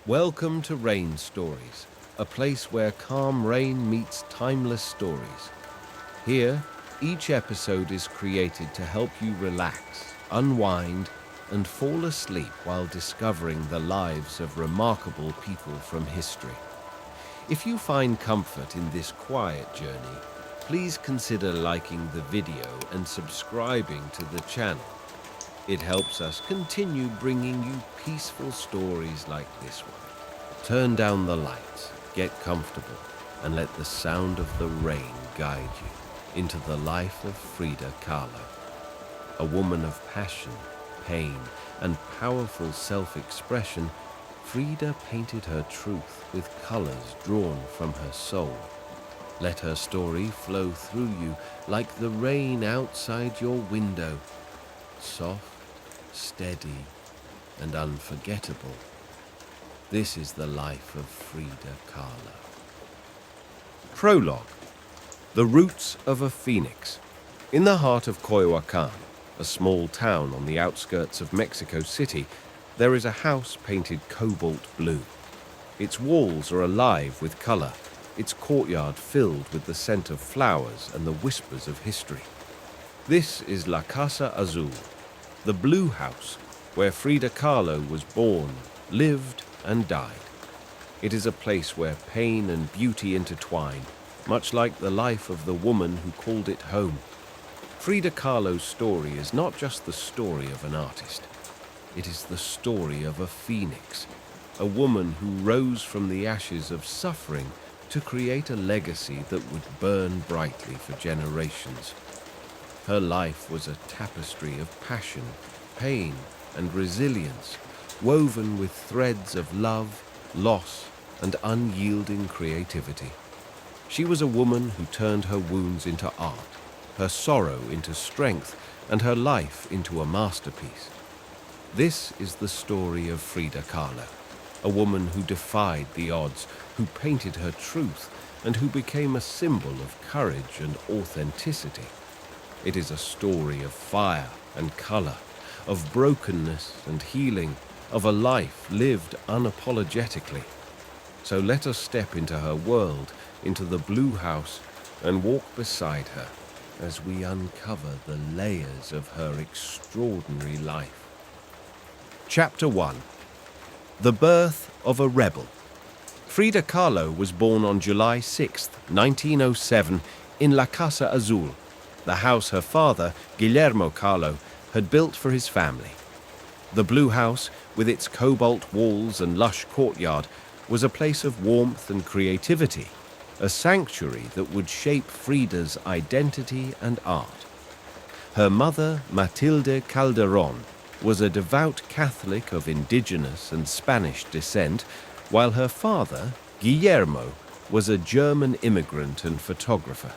Welcome to Rain Stories, a place where calm rain meets timeless stories. Here, each episode is created to help you relax, unwind, and fall asleep while discovering the lives of remarkable people from history. If you find comfort in this quiet journey, please consider liking the video and subscribing to the channel. It helps us continue bringing you peaceful stories like this one. Turn down the lights, get comfortable, and let the sound of the rain guide you into the life of Frida Kahlo. A woman of passion, pain, and powerful self-expression, Frida painted her truth with colors drawn from her soul. Let her story flow through you like the rain outside your window, soft, steady, and unforgettable. This is the life of Frida Kahlo. Prologue. The Roots of a Phoenix. In the heart of Coyoacán, a small town on the outskirts of Mexico City, there is a house painted cobalt blue. Its walls are alive with color, its courtyard filled with the scent of flowers and the whispers of history. This is La Casa Azul, the blue house where Frida Kahlo was born, lived, and died. It is a place where pain and beauty intertwine, much like the life of the woman who called it home. Frida Kahlo's story is not just the story of an artist. It is the story of a phoenix, a woman who rose from the ashes of suffering to create a legacy that would burn brightly for generations. Her life was a tapestry of passion, pain, and resilience, woven with threads of love, loss, and unyielding creativity. She was a woman who turned her wounds into art, her sorrow into strength, and her life into a masterpiece. This is the story of Frida Kahlo, a woman who defied the odds, who painted her truth, and who became a symbol of courage and authenticity. It is a story of fire and color, of brokenness and healing, of a life lived unapologetically. So let us step into her world, into the blue house, and walk beside her as we uncover the layers of her extraordinary life. Chapter 1. The Birth of a Rebel. Frida Kahlo was born on July 6, 1907, in La Casa Azul, the house her father, Guillermo Kahlo, had built for his family. The blue house, with its cobalt walls and lush courtyard, was a place of warmth and creativity, a sanctuary that would shape Frida's identity and art. Her mother, Matilde Calderón, was a devout Catholic of indigenous and Spanish descent, while her father, Guillermo, was a German immigrant and photographer.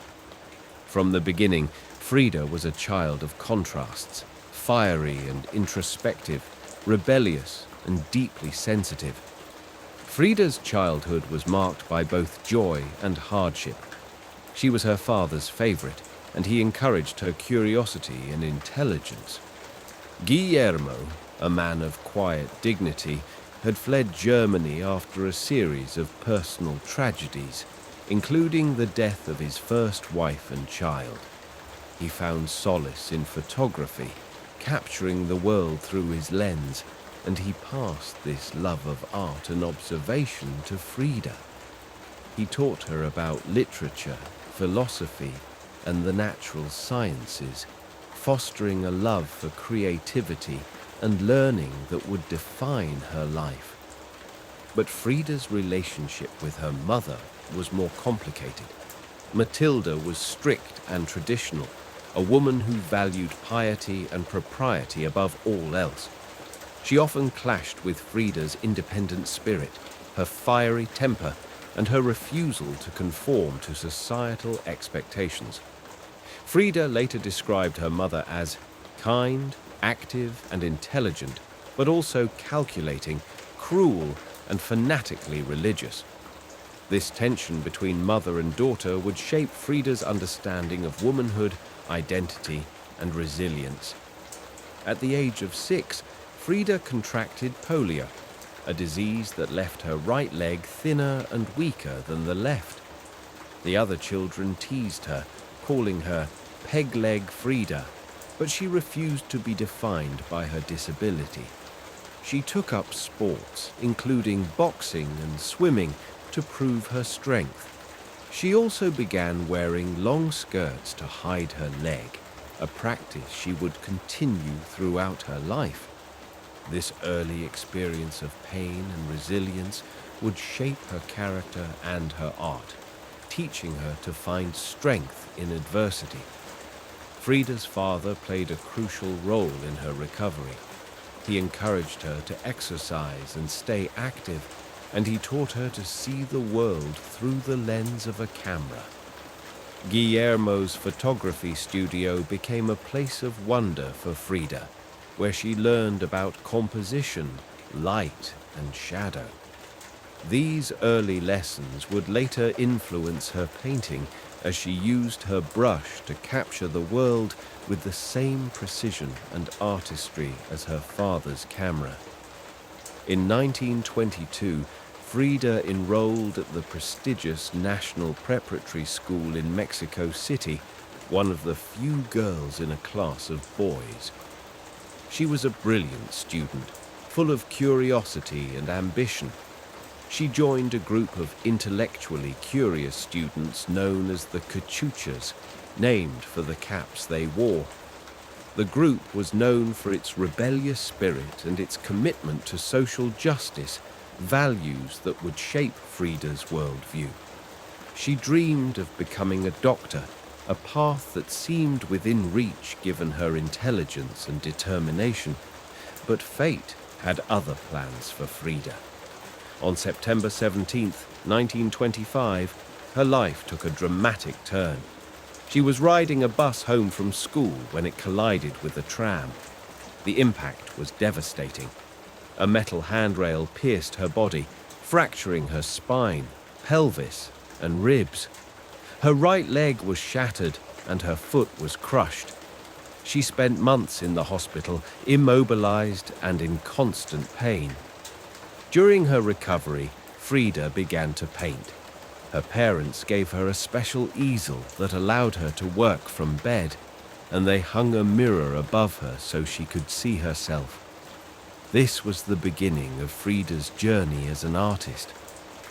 From the beginning, Frida was a child of contrasts, fiery and introspective, rebellious and deeply sensitive. Frida's childhood was marked by both joy and hardship. She was her father's favorite, and he encouraged her curiosity and intelligence. Guillermo, a man of quiet dignity, had fled Germany after a series of personal tragedies, including the death of his first wife and child. He found solace in photography, capturing the world through his lens, and he passed this love of art and observation to Frida. He taught her about literature, philosophy, and the natural sciences, fostering a love for creativity and learning that would define her life. But Frida's relationship with her mother was more complicated. Matilda was strict and traditional, a woman who valued piety and propriety above all else. She often clashed with Frida's independent spirit, her fiery temper, and her refusal to conform to societal expectations. Frida later described her mother as kind, active, and intelligent, but also calculating, cruel, and fanatically religious. This tension between mother and daughter would shape Frida's understanding of womanhood, identity, and resilience. At the age of 6, Frida contracted polio. a disease that left her right leg thinner and weaker than the left. The other children teased her, calling her Peg-Leg Frida, but she refused to be defined by her disability. She took up sports, including boxing and swimming, to prove her strength. She also began wearing long skirts to hide her leg, a practice she would continue throughout her life. This early experience of pain and resilience would shape her character and her art, teaching her to find strength in adversity. Frida's father played a crucial role in her recovery. He encouraged her to exercise and stay active, and he taught her to see the world through the lens of a camera. Guillermo's photography studio became a place of wonder for Frida, where she learned about composition, light, and shadow. These early lessons would later influence her painting as she used her brush to capture the world with the same precision and artistry as her father's camera. In 1922, Frida enrolled at the prestigious National Preparatory School in Mexico City, one of the few girls in a class of boys. She was a brilliant student, full of curiosity and ambition. She joined a group of intellectually curious students known as the Cachuchas, named for the caps they wore. The group was known for its rebellious spirit and its commitment to social justice, values that would shape Frida's worldview. She dreamed of becoming a doctor, a path that seemed within reach given her intelligence and determination. But fate had other plans for Frida. On September 17, 1925, her life took a dramatic turn. She was riding a bus home from school when it collided with a tram. The impact was devastating. A metal handrail pierced her body, fracturing her spine, pelvis, and ribs. Her right leg was shattered and her foot was crushed. She spent months in the hospital, immobilized and in constant pain. During her recovery, Frida began to paint. Her parents gave her a special easel that allowed her to work from bed, and they hung a mirror above her so she could see herself. This was the beginning of Frida's journey as an artist.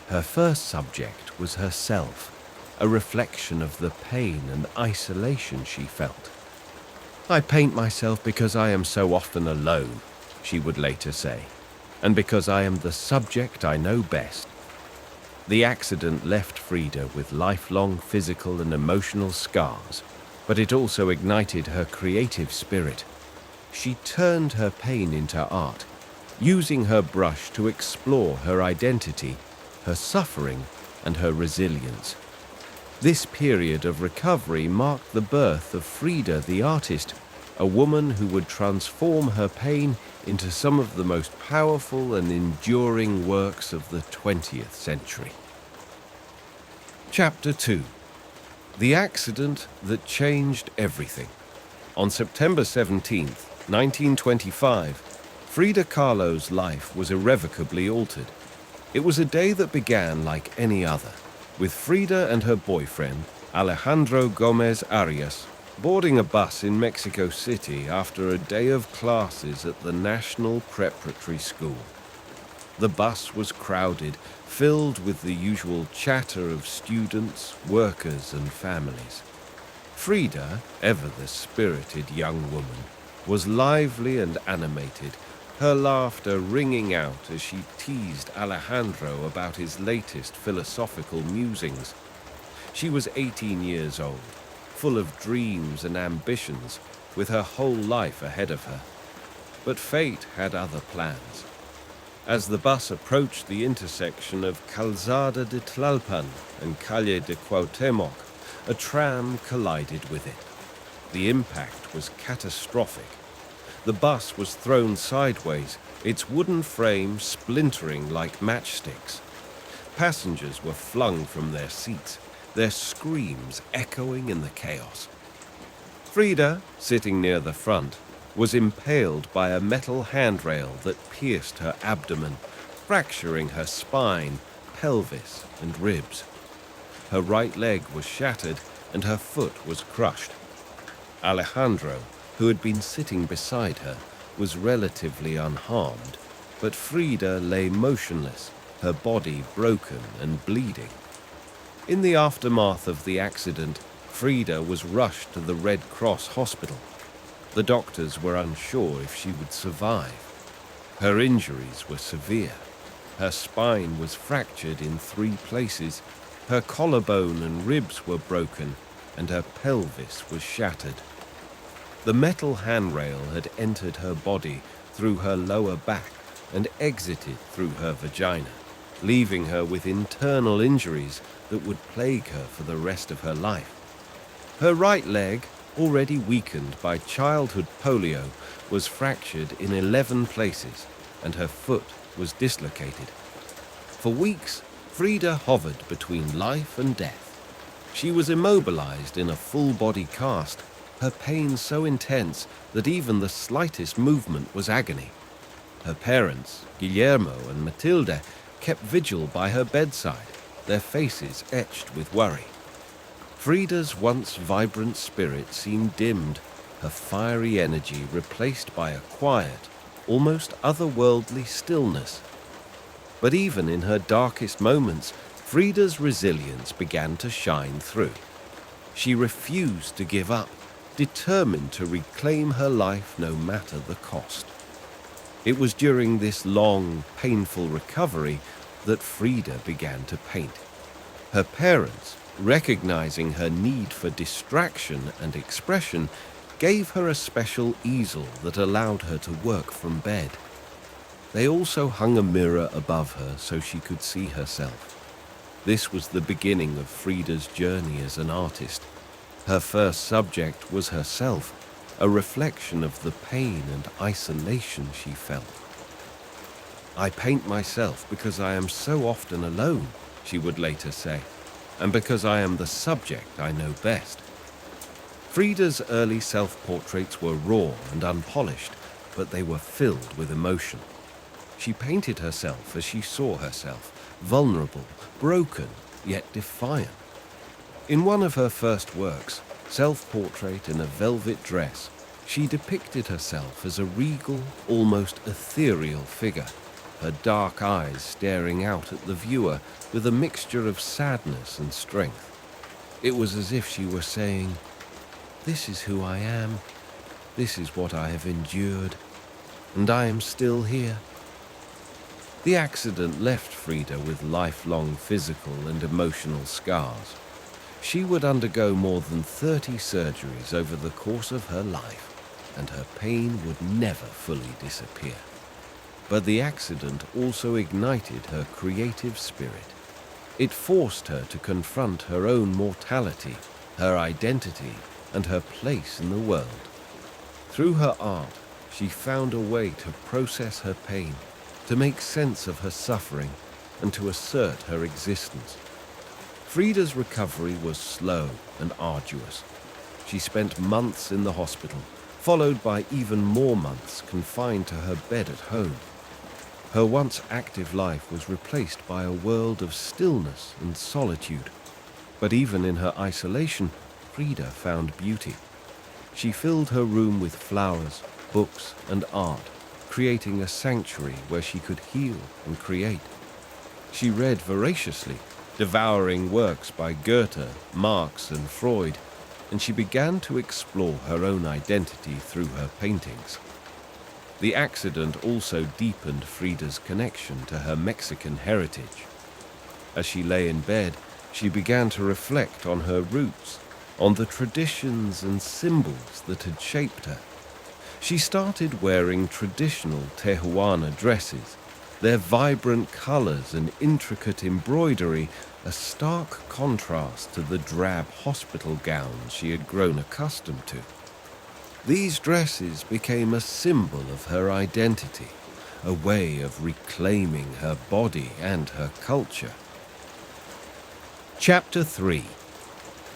Her first subject was herself, a reflection of the pain and isolation she felt. "I paint myself because I am so often alone," she would later say, "and because I am the subject I know best." The accident left Frida with lifelong physical and emotional scars, but it also ignited her creative spirit. She turned her pain into art, using her brush to explore her identity, her suffering, and her resilience. This period of recovery marked the birth of Frida the artist, a woman who would transform her pain into some of the most powerful and enduring works of the 20th century. Chapter 2. The accident that changed everything. On September 17, 1925, Frida Kahlo's life was irrevocably altered. It was a day that began like any other, with Frida and her boyfriend, Alejandro Gomez Arias, boarding a bus in Mexico City after a day of classes at the National Preparatory School. The bus was crowded, filled with the usual chatter of students, workers, and families. Frida, ever the spirited young woman, was lively and animated, her laughter ringing out as she teased Alejandro about his latest philosophical musings. She was 18 years old, full of dreams and ambitions, with her whole life ahead of her. But fate had other plans. As the bus approached the intersection of Calzada de Tlalpan and Calle de Cuauhtémoc, a tram collided with it. The impact was catastrophic. The bus was thrown sideways, its wooden frame splintering like matchsticks. Passengers were flung from their seats, their screams echoing in the chaos. Frida, sitting near the front, was impaled by a metal handrail that pierced her abdomen, fracturing her spine, pelvis, and ribs. Her right leg was shattered and her foot was crushed. Alejandro, who had been sitting beside her, was relatively unharmed, but Frida lay motionless, her body broken and bleeding. In the aftermath of the accident, Frida was rushed to the Red Cross hospital. The doctors were unsure if she would survive. Her injuries were severe. Her spine was fractured in 3 places, her collarbone and ribs were broken, and her pelvis was shattered. The metal handrail had entered her body through her lower back and exited through her vagina, leaving her with internal injuries that would plague her for the rest of her life. Her right leg, already weakened by childhood polio, was fractured in 11 places, and her foot was dislocated. For weeks, Frida hovered between life and death. She was immobilized in a full-body cast, her pain so intense that even the slightest movement was agony. Her parents, Guillermo and Matilde, kept vigil by her bedside, their faces etched with worry. Frida's once vibrant spirit seemed dimmed, her fiery energy replaced by a quiet, almost otherworldly stillness. But even in her darkest moments, Frida's resilience began to shine through. She refused to give up, determined to reclaim her life no matter the cost. It was during this long, painful recovery that Frida began to paint. Her parents, recognizing her need for distraction and expression, gave her a special easel that allowed her to work from bed. They also hung a mirror above her so she could see herself. This was the beginning of Frida's journey as an artist. Her first subject was herself, a reflection of the pain and isolation she felt. "I paint myself because I am so often alone," she would later say, "and because I am the subject I know best." Frida's early self-portraits were raw and unpolished, but they were filled with emotion. She painted herself as she saw herself, vulnerable, broken, yet defiant. In one of her first works, Self-Portrait in a Velvet Dress, she depicted herself as a regal, almost ethereal figure, her dark eyes staring out at the viewer with a mixture of sadness and strength. It was as if she were saying, "This is who I am, this is what I have endured, and I am still here." The accident left Frida with lifelong physical and emotional scars. She would undergo more than 30 surgeries over the course of her life, and her pain would never fully disappear. But the accident also ignited her creative spirit. It forced her to confront her own mortality, her identity, and her place in the world. Through her art, she found a way to process her pain, to make sense of her suffering, and to assert her existence. Frida's recovery was slow and arduous. She spent months in the hospital, followed by even more months confined to her bed at home. Her once active life was replaced by a world of stillness and solitude. But even in her isolation, Frida found beauty. She filled her room with flowers, books, and art, creating a sanctuary where she could heal and create. She read voraciously, devouring works by Goethe, Marx, and Freud, and she began to explore her own identity through her paintings. The accident also deepened Frida's connection to her Mexican heritage. As she lay in bed, she began to reflect on her roots, on the traditions and symbols that had shaped her. She started wearing traditional Tijuana dresses, their vibrant colors and intricate embroidery a stark contrast to the drab hospital gowns she had grown accustomed to. These dresses became a symbol of her identity, a way of reclaiming her body and her culture. Chapter 3.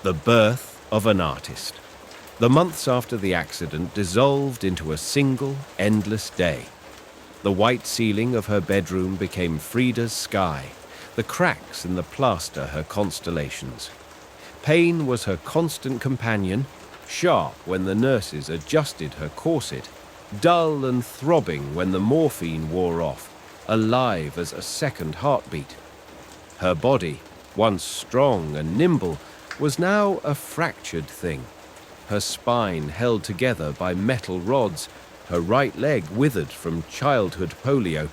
The Birth of an Artist. The months after the accident dissolved into a single, endless day. The white ceiling of her bedroom became Frida's sky, the cracks in the plaster her constellations. Pain was her constant companion, sharp when the nurses adjusted her corset, dull and throbbing when the morphine wore off, alive as a second heartbeat. Her body, once strong and nimble, was now a fractured thing. Her spine held together by metal rods, her right leg withered from childhood polio,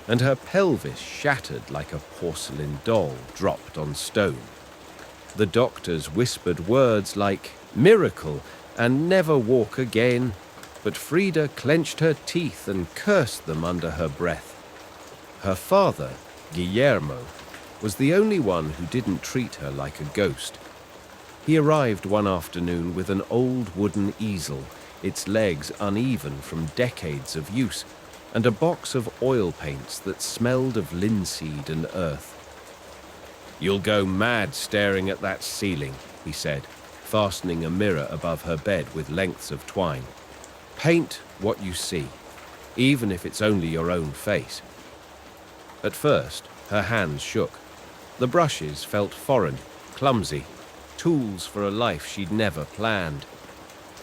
and her pelvis shattered like a porcelain doll dropped on stone. The doctors whispered words like "miracle" and "never walk again," but Frida clenched her teeth and cursed them under her breath. Her father, Guillermo, was the only one who didn't treat her like a ghost. He arrived one afternoon with an old wooden easel, its legs uneven from decades of use, and a box of oil paints that smelled of linseed and earth. "You'll go mad staring at that ceiling," he said, fastening a mirror above her bed with lengths of twine. "Paint what you see, even if it's only your own face." At first, her hands shook. The brushes felt foreign, clumsy, tools for a life she'd never planned.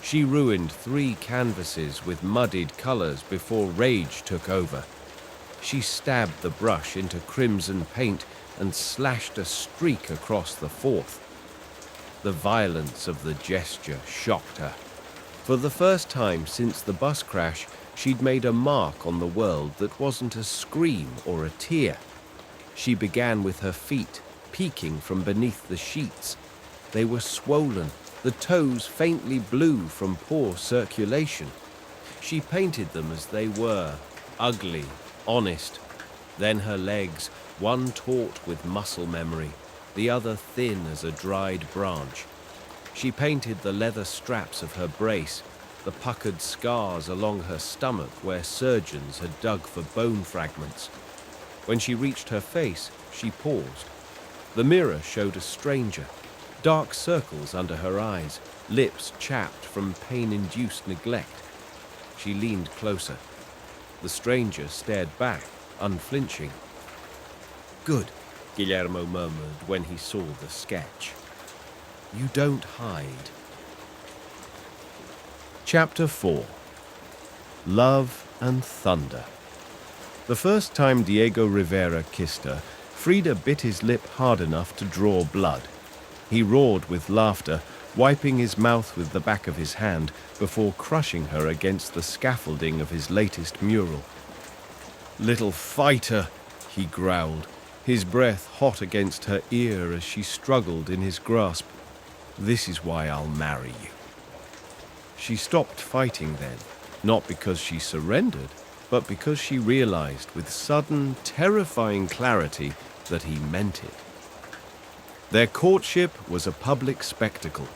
She ruined 3 canvases with muddied colors before rage took over. She stabbed the brush into crimson paint and slashed a streak across the 4th. The violence of the gesture shocked her. For the first time since the bus crash, she'd made a mark on the world that wasn't a scream or a tear. She began with her feet, peeking from beneath the sheets. They were swollen, the toes faintly blue from poor circulation. She painted them as they were, ugly, honest. Then her legs, one taut with muscle memory, the other thin as a dried branch. She painted the leather straps of her brace, the puckered scars along her stomach where surgeons had dug for bone fragments. When she reached her face, she paused. The mirror showed a stranger, dark circles under her eyes, lips chapped from pain-induced neglect. She leaned closer. The stranger stared back, unflinching. "Good," Guillermo murmured when he saw the sketch. "You don't hide." Chapter 4. Love and Thunder. The first time Diego Rivera kissed her, Frida bit his lip hard enough to draw blood. He roared with laughter, wiping his mouth with the back of his hand before crushing her against the scaffolding of his latest mural. "Little fighter," he growled, his breath hot against her ear as she struggled in his grasp. "This is why I'll marry you." She stopped fighting then, not because she surrendered, but because she realized with sudden, terrifying clarity that he meant it. Their courtship was a public spectacle.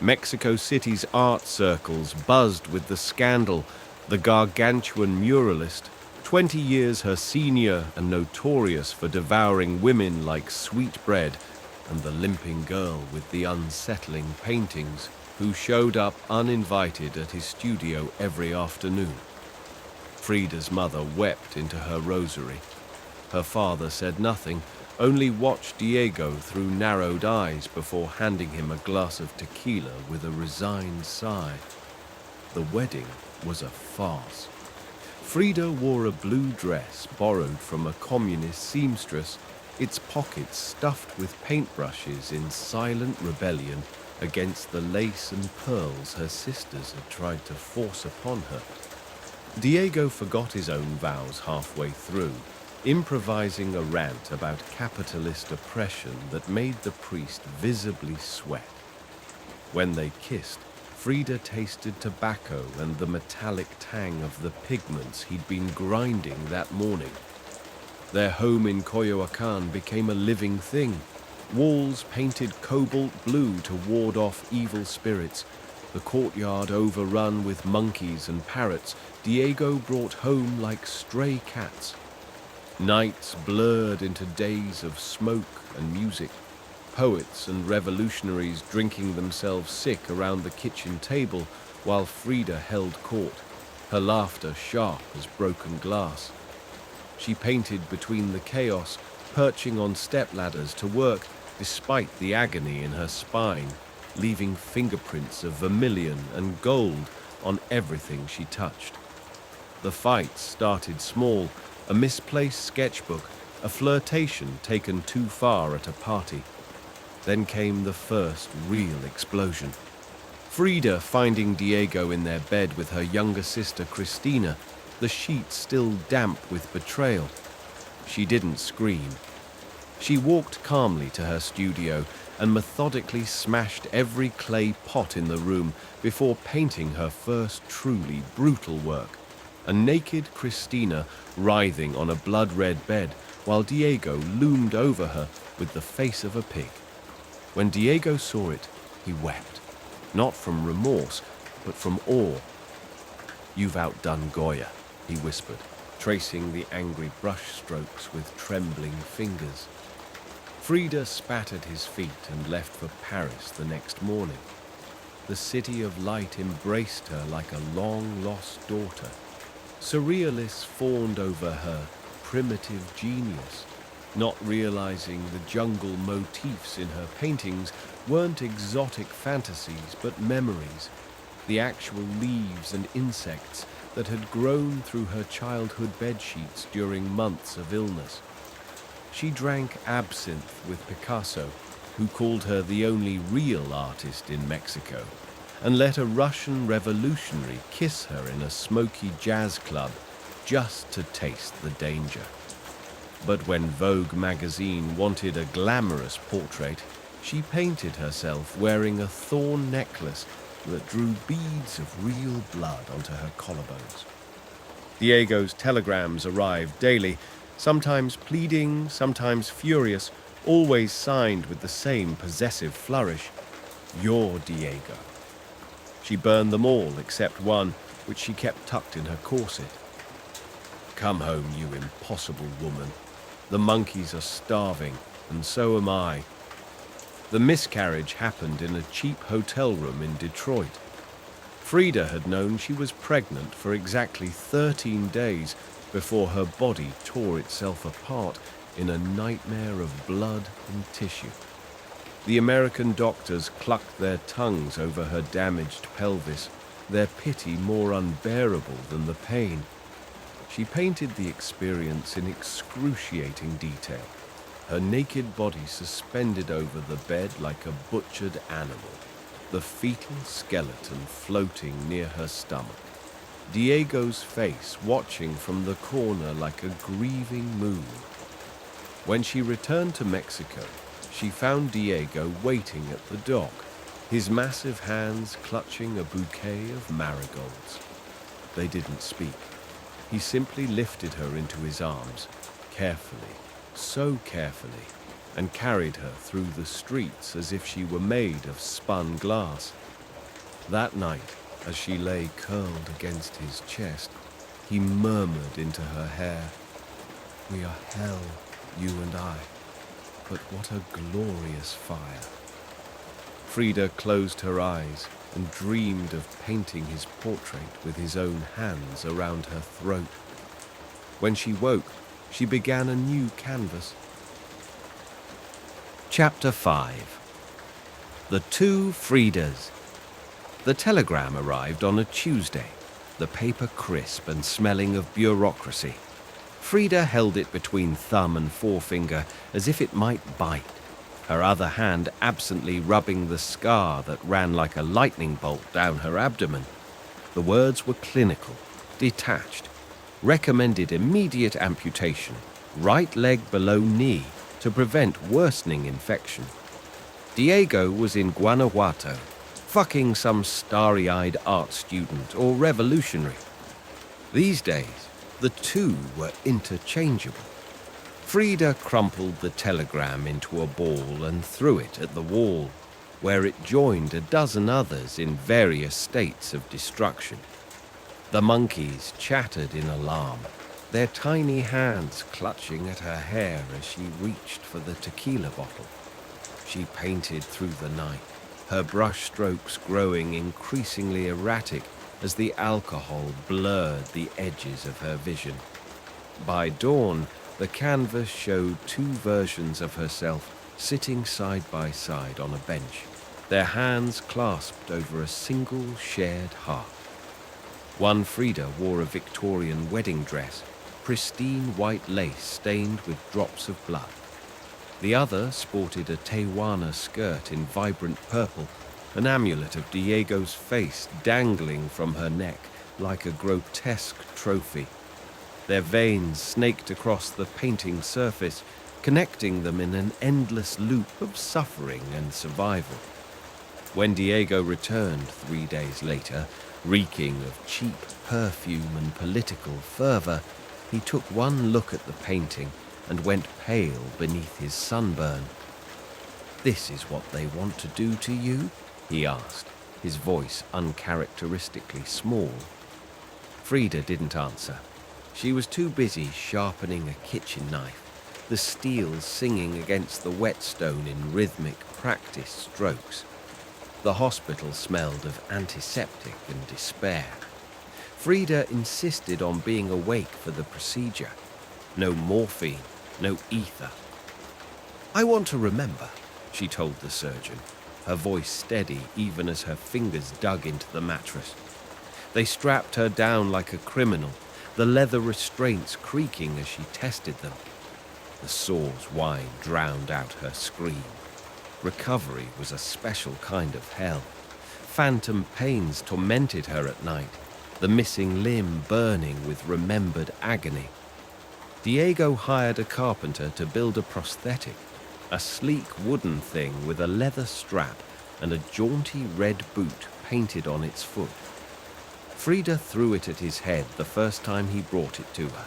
Mexico City's art circles buzzed with the scandal, the gargantuan muralist, 20 years her senior and notorious for devouring women like sweetbread, and the limping girl with the unsettling paintings, who showed up uninvited at his studio every afternoon. Frida's mother wept into her rosary. Her father said nothing, only watched Diego through narrowed eyes before handing him a glass of tequila with a resigned sigh. The wedding was a farce. Frida wore a blue dress borrowed from a communist seamstress, its pockets stuffed with paintbrushes in silent rebellion against the lace and pearls her sisters had tried to force upon her. Diego forgot his own vows halfway through, improvising a rant about capitalist oppression that made the priest visibly sweat. When they kissed, Frida tasted tobacco and the metallic tang of the pigments he'd been grinding that morning. Their home in Coyoacán became a living thing. Walls painted cobalt blue to ward off evil spirits, the courtyard overrun with monkeys and parrots Diego brought home like stray cats. Nights blurred into days of smoke and music, poets and revolutionaries drinking themselves sick around the kitchen table while Frida held court, her laughter sharp as broken glass. She painted between the chaos, perching on stepladders to work despite the agony in her spine, leaving fingerprints of vermilion and gold on everything she touched. The fights started small, a misplaced sketchbook, a flirtation taken too far at a party. Then came the first real explosion. Frida finding Diego in their bed with her younger sister Cristina, the sheets still damp with betrayal. She didn't scream. She walked calmly to her studio and methodically smashed every clay pot in the room before painting her first truly brutal work, a naked Cristina writhing on a blood-red bed while Diego loomed over her with the face of a pig. When Diego saw it, he wept, not from remorse, but from awe. "You've outdone Goya," he whispered, tracing the angry brushstrokes with trembling fingers. Frida spat at his feet and left for Paris the next morning. The city of light embraced her like a long-lost daughter. Surrealists fawned over her primitive genius, not realizing the jungle motifs in her paintings weren't exotic fantasies but memories, the actual leaves and insects that had grown through her childhood bedsheets during months of illness. She drank absinthe with Picasso, who called her the only real artist in Mexico, and let a Russian revolutionary kiss her in a smoky jazz club just to taste the danger. But when Vogue magazine wanted a glamorous portrait, she painted herself wearing a thorn necklace that drew beads of real blood onto her collarbones. Diego's telegrams arrived daily, sometimes pleading, sometimes furious, always signed with the same possessive flourish, "Your Diego." She burned them all except one, which she kept tucked in her corset. "Come home, you impossible woman. The monkeys are starving, and so am I." The miscarriage happened in a cheap hotel room in Detroit. Frida had known she was pregnant for exactly 13 days before her body tore itself apart in a nightmare of blood and tissue. The American doctors clucked their tongues over her damaged pelvis, their pity more unbearable than the pain. She painted the experience in excruciating detail, her naked body suspended over the bed like a butchered animal, the fetal skeleton floating near her stomach. Diego's face watching from the corner like a grieving moon. When she returned to Mexico, she found Diego waiting at the dock, his massive hands clutching a bouquet of marigolds. They didn't speak. He simply lifted her into his arms, carefully, so carefully, and carried her through the streets as if she were made of spun glass. That night, as she lay curled against his chest, he murmured into her hair, "We are hell, you and I, but what a glorious fire." Frida closed her eyes and dreamed of painting his portrait with his own hands around her throat. When she woke, she began a new canvas. Chapter 5. The Two Fridas. The telegram arrived on a Tuesday, the paper crisp and smelling of bureaucracy. Frida held it between thumb and forefinger as if it might bite, her other hand absently rubbing the scar that ran like a lightning bolt down her abdomen. The words were clinical, detached, recommended immediate amputation, right leg below knee to prevent worsening infection. Diego was in Guanajuato, fucking some starry-eyed art student or revolutionary. These days, the two were interchangeable. Frida crumpled the telegram into a ball and threw it at the wall, where it joined a dozen others in various states of destruction. The monkeys chattered in alarm, their tiny hands clutching at her hair as she reached for the tequila bottle. She painted through the night, her brushstrokes growing increasingly erratic as the alcohol blurred the edges of her vision. By dawn, the canvas showed two versions of herself sitting side by side on a bench, their hands clasped over a single shared heart. One Frida wore a Victorian wedding dress, pristine white lace stained with drops of blood. The other sported a Tewana skirt in vibrant purple, an amulet of Diego's face dangling from her neck like a grotesque trophy. Their veins snaked across the painting surface, connecting them in an endless loop of suffering and survival. When Diego returned 3 days later, reeking of cheap perfume and political fervor, he took one look at the painting and went pale beneath his sunburn. "This is what they want to do to you?" he asked, his voice uncharacteristically small. Frida didn't answer. She was too busy sharpening a kitchen knife, the steel singing against the whetstone in rhythmic practice strokes. The hospital smelled of antiseptic and despair. Frida insisted on being awake for the procedure. No morphine, no ether. "I want to remember," she told the surgeon, her voice steady even as her fingers dug into the mattress. They strapped her down like a criminal, the leather restraints creaking as she tested them. The sore's whine drowned out her scream. Recovery was a special kind of hell. Phantom pains tormented her at night, the missing limb burning with remembered agony. Diego hired a carpenter to build a prosthetic, a sleek wooden thing with a leather strap and a jaunty red boot painted on its foot. Frida threw it at his head the first time he brought it to her.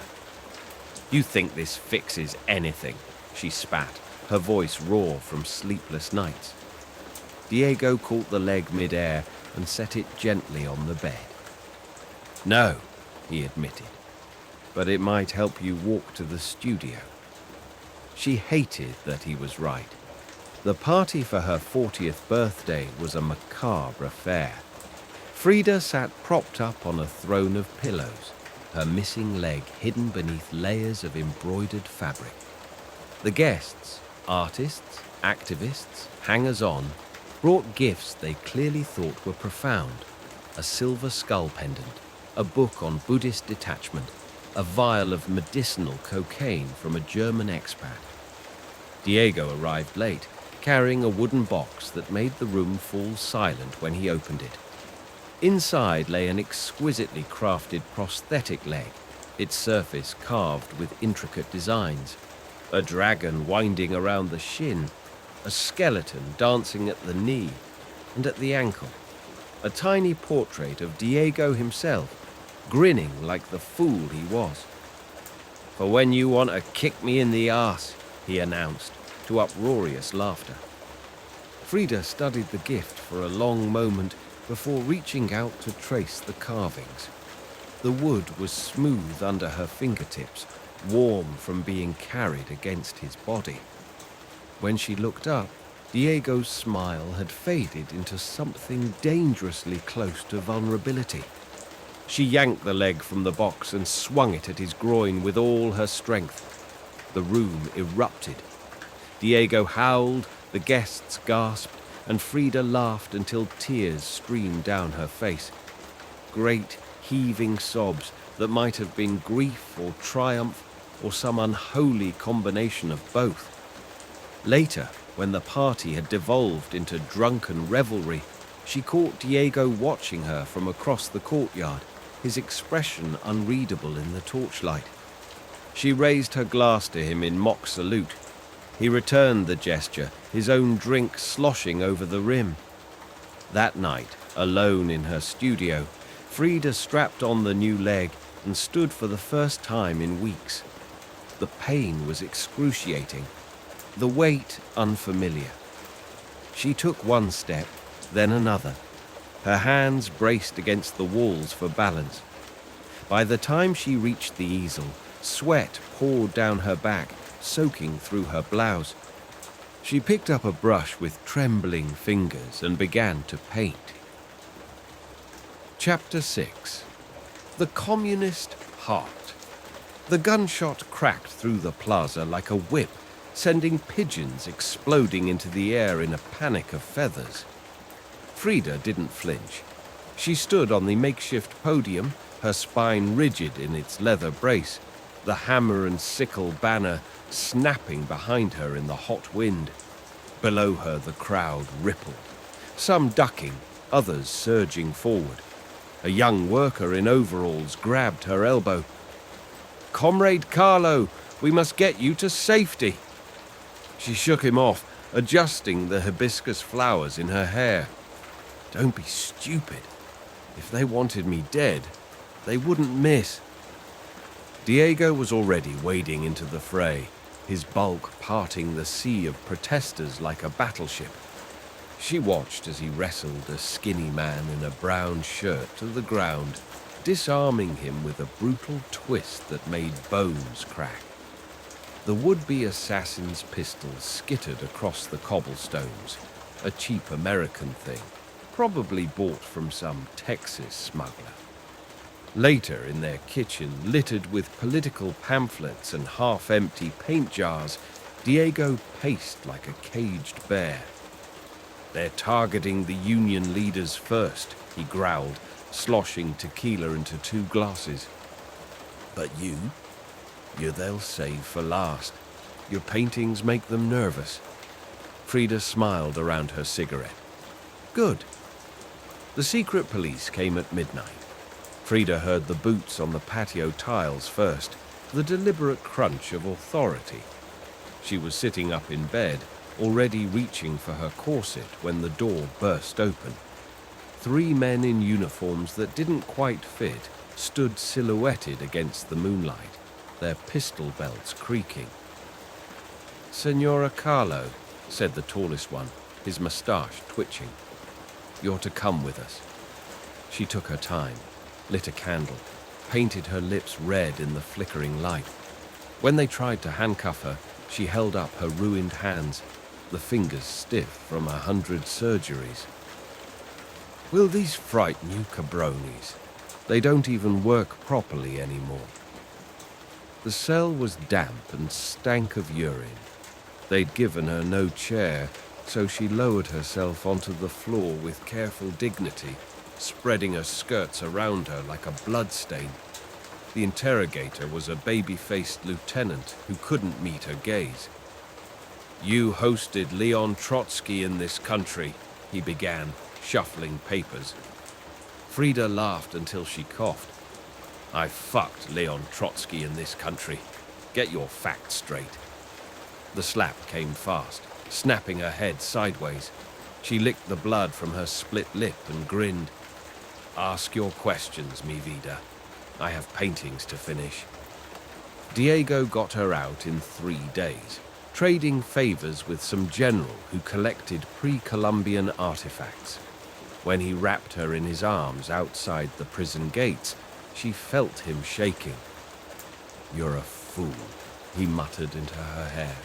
"You think this fixes anything?" she spat, her voice raw from sleepless nights. Diego caught the leg mid-air and set it gently on the bed. "No," he admitted, "but it might help you walk to the studio." She hated that he was right. The party for her 40th birthday was a macabre affair. Frida sat propped up on a throne of pillows, her missing leg hidden beneath layers of embroidered fabric. The guests, artists, activists, hangers-on, brought gifts they clearly thought were profound: a silver skull pendant, a book on Buddhist detachment, a vial of medicinal cocaine from a German expat. Diego arrived late, carrying a wooden box that made the room fall silent when he opened it. Inside lay an exquisitely crafted prosthetic leg, its surface carved with intricate designs. A dragon winding around the shin, a skeleton dancing at the knee and at the ankle, a tiny portrait of Diego himself, grinning like the fool he was. "For when you want to kick me in the arse," he announced, to uproarious laughter. Frida studied the gift for a long moment before reaching out to trace the carvings. The wood was smooth under her fingertips, warm from being carried against his body. When she looked up, Diego's smile had faded into something dangerously close to vulnerability. She yanked the leg from the box and swung it at his groin with all her strength. The room erupted. Diego howled, the guests gasped, and Frida laughed until tears streamed down her face. Great, heaving sobs that might have been grief or triumph or some unholy combination of both. Later, when the party had devolved into drunken revelry, she caught Diego watching her from across the courtyard, his expression unreadable in the torchlight. She raised her glass to him in mock salute. He returned the gesture, his own drink sloshing over the rim. That night, alone in her studio, Frida strapped on the new leg and stood for the first time in weeks. The pain was excruciating, the weight unfamiliar. She took one step, then another. Her hands braced against the walls for balance. By the time she reached the easel, sweat poured down her back, soaking through her blouse. She picked up a brush with trembling fingers and began to paint. Chapter 6. The Communist Heart. The gunshot cracked through the plaza like a whip, sending pigeons exploding into the air in a panic of feathers. Frida didn't flinch. She stood on the makeshift podium, her spine rigid in its leather brace, the hammer and sickle banner snapping behind her in the hot wind. Below her the crowd rippled, some ducking, others surging forward. A young worker in overalls grabbed her elbow. "Comrade Kahlo, we must get you to safety." She shook him off, adjusting the hibiscus flowers in her hair. "Don't be stupid. If they wanted me dead, they wouldn't miss." Diego was already wading into the fray, his bulk parting the sea of protesters like a battleship. She watched as he wrestled a skinny man in a brown shirt to the ground, disarming him with a brutal twist that made bones crack. The would-be assassin's pistol skittered across the cobblestones, a cheap American thing, probably bought from some Texas smuggler. Later, in their kitchen, littered with political pamphlets and half-empty paint jars, Diego paced like a caged bear. "They're targeting the union leaders first," he growled, sloshing tequila into 2 glasses. "But you they'll save for last. Your paintings make them nervous." Frida smiled around her cigarette. "Good." The secret police came at midnight. Frida heard the boots on the patio tiles first, the deliberate crunch of authority. She was sitting up in bed, already reaching for her corset when the door burst open. 3 men in uniforms that didn't quite fit stood silhouetted against the moonlight, their pistol belts creaking. "Senora Kahlo," said the tallest one, his moustache twitching. "You're to come with us." She took her time, lit a candle, painted her lips red in the flickering light. When they tried to handcuff her, she held up her ruined hands, the fingers stiff from 100 surgeries. "Will these frighten you, cabronis? They don't even work properly anymore." The cell was damp and stank of urine. They'd given her no chair, so she lowered herself onto the floor with careful dignity, spreading her skirts around her like a bloodstain. The interrogator was a baby-faced lieutenant who couldn't meet her gaze. "You hosted Leon Trotsky in this country," he began, shuffling papers. Frida laughed until she coughed. "I fucked Leon Trotsky in this country. Get your facts straight." The slap came fast, snapping her head sideways. She licked the blood from her split lip and grinned. "Ask your questions, mi vida. I have paintings to finish." Diego got her out in 3 days, trading favors with some general who collected pre-Columbian artifacts. When he wrapped her in his arms outside the prison gates, she felt him shaking. "You're a fool," he muttered into her hair.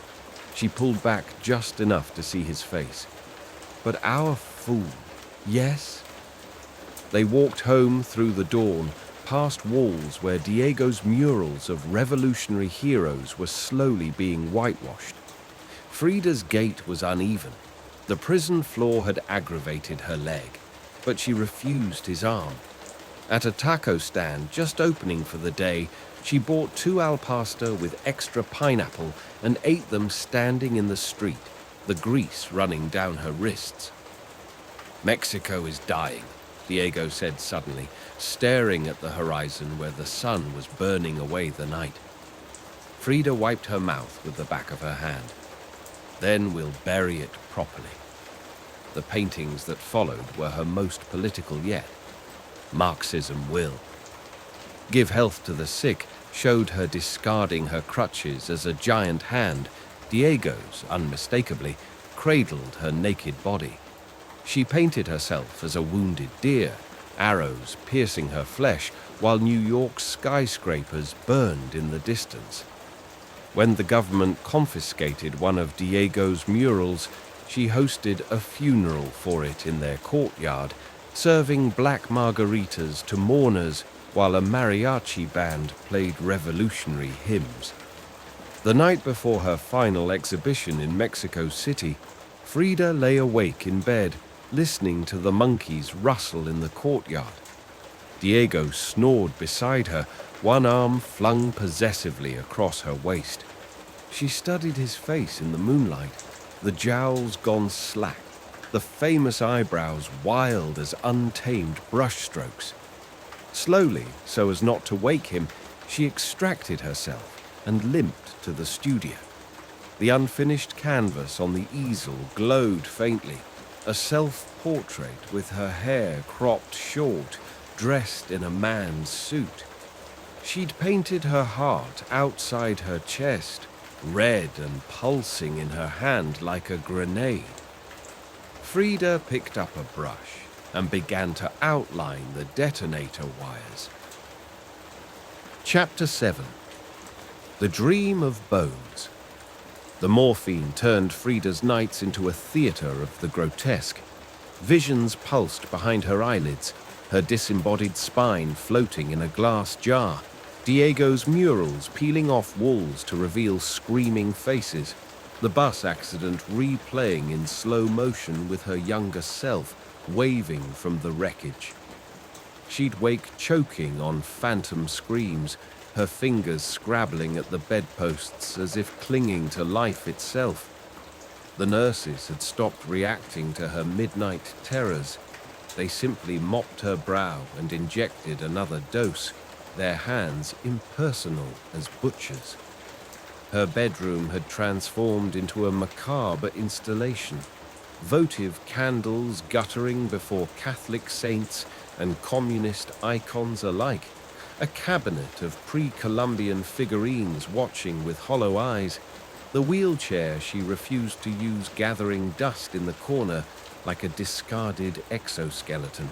She pulled back just enough to see his face. "But our fool, yes?" They walked home through the dawn, past walls where Diego's murals of revolutionary heroes were slowly being whitewashed. Frida's gait was uneven. The prison floor had aggravated her leg, but she refused his arm. At a taco stand just opening for the day, she bought 2 al pastor with extra pineapple and ate them standing in the street, the grease running down her wrists. "Mexico is dying," Diego said suddenly, staring at the horizon where the sun was burning away the night. Frida wiped her mouth with the back of her hand. "Then we'll bury it properly." The paintings that followed were her most political yet. Marxism will. Give Health to the Sick showed her discarding her crutches as a giant hand, Diego's, unmistakably, cradled her naked body. She painted herself as a wounded deer, arrows piercing her flesh, while New York's skyscrapers burned in the distance. When the government confiscated one of Diego's murals, she hosted a funeral for it in their courtyard, serving black margaritas to mourners while a mariachi band played revolutionary hymns. The night before her final exhibition in Mexico City, Frida lay awake in bed, listening to the monkeys rustle in the courtyard. Diego snored beside her, one arm flung possessively across her waist. She studied his face in the moonlight, the jowls gone slack, the famous eyebrows wild as untamed brushstrokes. Slowly, so as not to wake him, she extracted herself and limped to the studio. The unfinished canvas on the easel glowed faintly, a self-portrait with her hair cropped short, dressed in a man's suit. She'd painted her heart outside her chest, red and pulsing in her hand like a grenade. Frida picked up a brush and began to outline the detonator wires. Chapter 7. The Dream of Bones. The morphine turned Frida's nights into a theater of the grotesque. Visions pulsed behind her eyelids, her disembodied spine floating in a glass jar, Diego's murals peeling off walls to reveal screaming faces, the bus accident replaying in slow motion with her younger self waving from the wreckage. She'd wake choking on phantom screams, her fingers scrabbling at the bedposts as if clinging to life itself. The nurses had stopped reacting to her midnight terrors. They simply mopped her brow and injected another dose, their hands impersonal as butchers. Her bedroom had transformed into a macabre installation, votive candles guttering before Catholic saints and communist icons alike, a cabinet of pre-Columbian figurines watching with hollow eyes, the wheelchair she refused to use gathering dust in the corner like a discarded exoskeleton.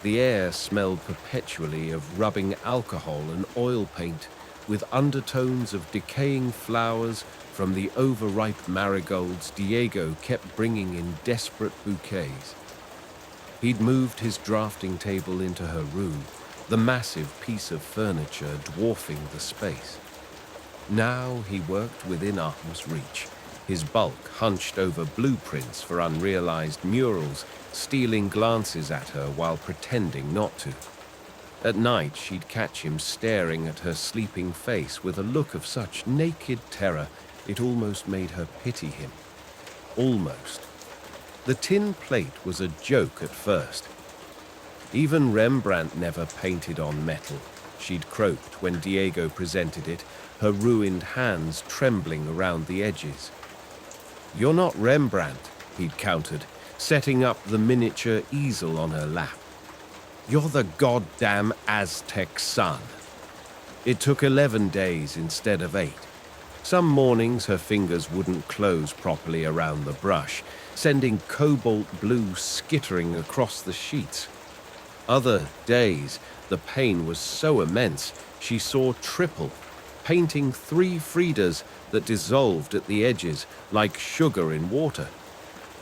The air smelled perpetually of rubbing alcohol and oil paint, with undertones of decaying flowers from the overripe marigolds Diego kept bringing in desperate bouquets. He'd moved his drafting table into her room, the massive piece of furniture dwarfing the space. Now he worked within arm's reach, his bulk hunched over blueprints for unrealized murals, stealing glances at her while pretending not to. At night, she'd catch him staring at her sleeping face with a look of such naked terror it almost made her pity him. Almost. The tin plate was a joke at first. Even Rembrandt never painted on metal, she'd croaked when Diego presented it, her ruined hands trembling around the edges. "You're not Rembrandt," he'd countered, setting up the miniature easel on her lap. "You're the goddamn Aztec sun." It took 11 days instead of 8. Some mornings her fingers wouldn't close properly around the brush, sending cobalt blue skittering across the sheets. Other days, the pain was so immense, she saw triple, painting 3 Fridas that dissolved at the edges like sugar in water.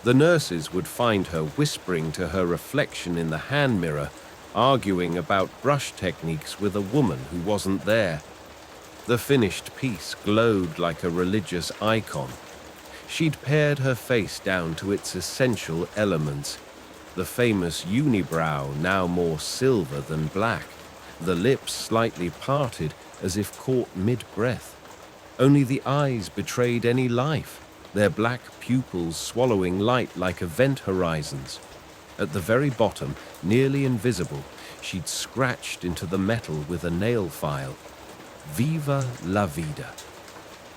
The nurses would find her whispering to her reflection in the hand mirror, arguing about brush techniques with a woman who wasn't there. The finished piece glowed like a religious icon. She'd pared her face down to its essential elements, the famous unibrow now more silver than black, the lips slightly parted as if caught mid-breath. Only the eyes betrayed any life, their black pupils swallowing light like event horizons. At the very bottom, nearly invisible, she'd scratched into the metal with a nail file. "Viva la vida."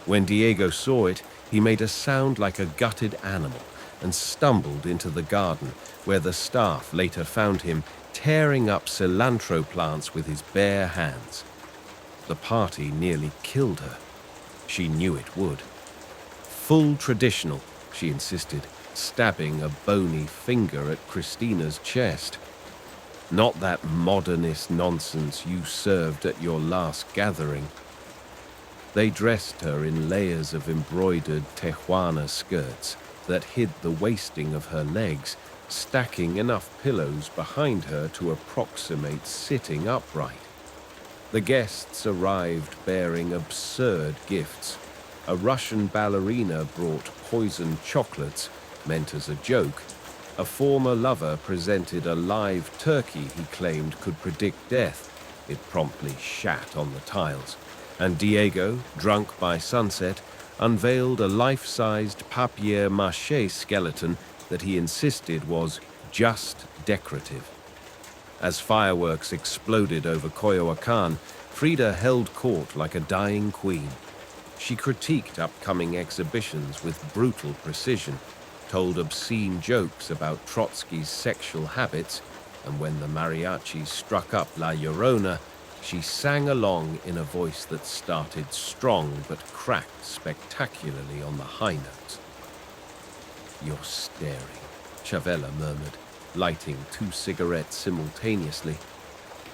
When Diego saw it, he made a sound like a gutted animal and stumbled into the garden, where the staff later found him tearing up cilantro plants with his bare hands. The party nearly killed her. She knew it would. "Full traditional," she insisted, stabbing a bony finger at Christina's chest. "Not that modernist nonsense you served at your last gathering." They dressed her in layers of embroidered Tijuana skirts that hid the wasting of her legs, stacking enough pillows behind her to approximate sitting upright. The guests arrived bearing absurd gifts. A Russian ballerina brought poisoned chocolates, meant as a joke. A former lover presented a live turkey he claimed could predict death. It promptly shat on the tiles. And Diego, drunk by sunset, unveiled a life-sized papier-mâché skeleton that he insisted was just decorative. As fireworks exploded over Coyoacán, Frida held court like a dying queen. She critiqued upcoming exhibitions with brutal precision, told obscene jokes about Trotsky's sexual habits, and when the mariachis struck up La Llorona, she sang along in a voice that started strong but cracked spectacularly on the high notes. "You're staring," Chavella murmured, lighting 2 cigarettes simultaneously.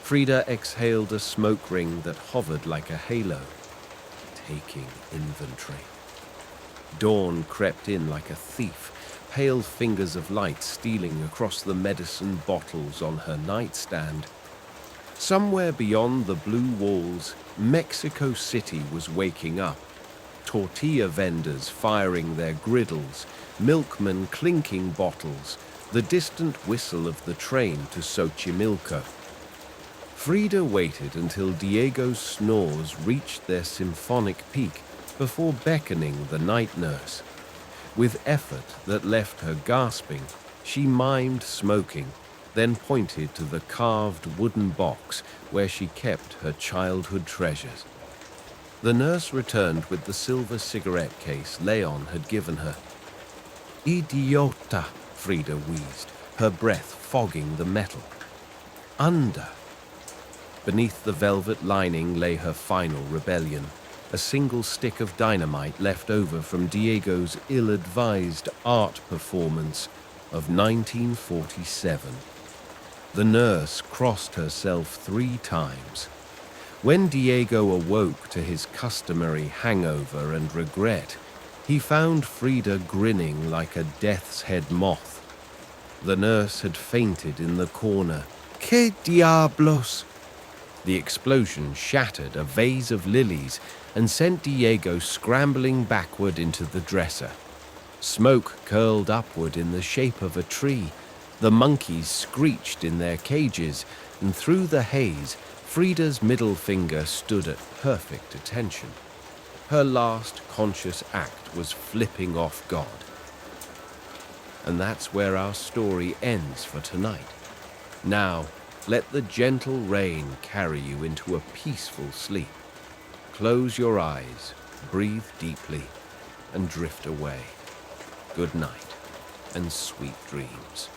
Frida exhaled a smoke ring that hovered like a halo. Taking inventory. Dawn crept in like a thief, pale fingers of light stealing across the medicine bottles on her nightstand. Somewhere beyond the blue walls, Mexico City was waking up. Tortilla vendors firing their griddles, milkmen clinking bottles, the distant whistle of the train to Xochimilco. Frida waited until Diego's snores reached their symphonic peak before beckoning the night nurse. With effort that left her gasping, she mimed smoking, then pointed to the carved wooden box where she kept her childhood treasures. The nurse returned with the silver cigarette case Leon had given her. "Idiota," Frida wheezed, her breath fogging the metal. "Under." Beneath the velvet lining lay her final rebellion, a single stick of dynamite left over from Diego's ill-advised art performance of 1947. The nurse crossed herself 3 times. When Diego awoke to his customary hangover and regret, he found Frida grinning like a death's head moth. The nurse had fainted in the corner. "Que diablos!" The explosion shattered a vase of lilies and sent Diego scrambling backward into the dresser. Smoke curled upward in the shape of a tree. The monkeys screeched in their cages, and through the haze, Frida's middle finger stood at perfect attention. Her last conscious act was flipping off God. And that's where our story ends for tonight. Now, let the gentle rain carry you into a peaceful sleep. Close your eyes, breathe deeply, and drift away. Good night, and sweet dreams.